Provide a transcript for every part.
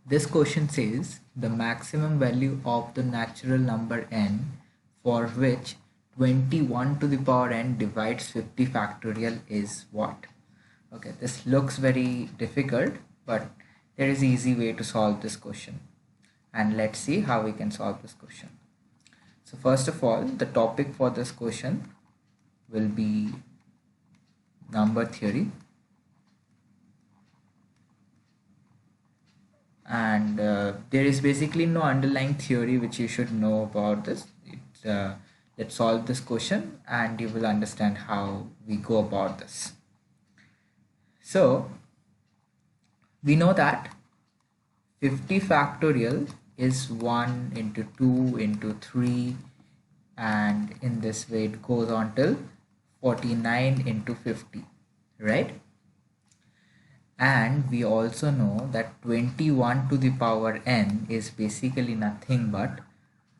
This question says the maximum value of the natural number n for which 21 to the power n divides 50 factorial is what? Okay, this looks very difficult, but there is an easy way to solve this question. And let's see how we can solve this question. So first of all, the topic for this question will be number theory. And there is basically no underlying theory which you should know about this. Let's solve this question and you will understand how we go about this. So we know that 50 factorial is 1 into 2 into 3, and in this way it goes on till 49 into 50, right? And we also know that 21 to the power n is basically nothing but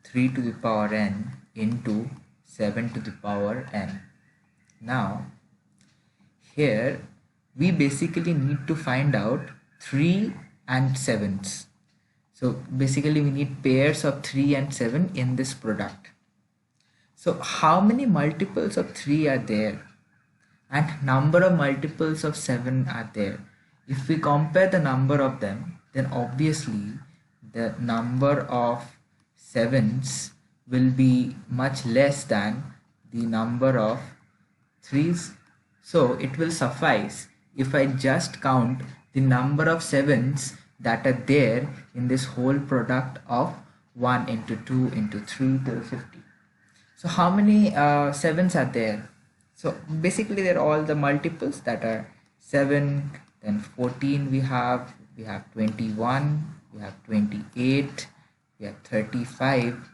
3 to the power n into 7 to the power n. Now, here we basically need to find out 3 and 7s. So basically we need pairs of 3 and 7 in this product. So how many multiples of 3 are there? And number of multiples of 7 are there. If we compare the number of them, then obviously the number of 7s will be much less than the number of 3s. So it will suffice if I just count the number of 7s that are there in this whole product of 1 into 2 into 3 till 50. So how many 7s are there? So basically they're all the multiples that are 7, then 14 we have 21, we have 28, we have 35,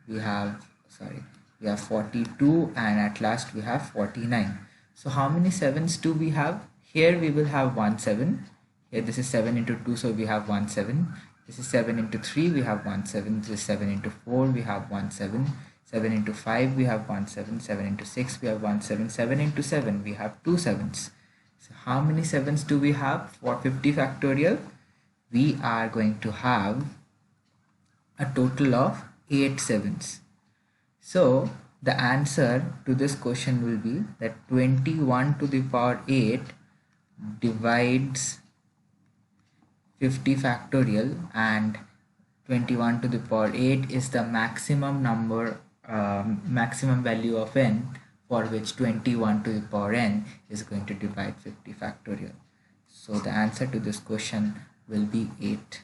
we have 42, and at last we have 49. So how many 7s do we have? Here we will have 1 7. Here this is 7 into 2, so we have 1 7. This is 7 into 3, we have 1 7. This is 7 into 4, we have 1 7. 7 into 5 we have 1 7. 7 into 6 we have 1 7. 7 into 7 we have 2 7s. So how many 7s do we have for 50 factorial? We are going to have a total of 8 7s. So the answer to this question will be that 21 to the power 8 divides 50 factorial, and 21 to the power 8 is the maximum number, maximum value of n for which 21 to the power n is going to divide 50 factorial. So the answer to this question will be 8.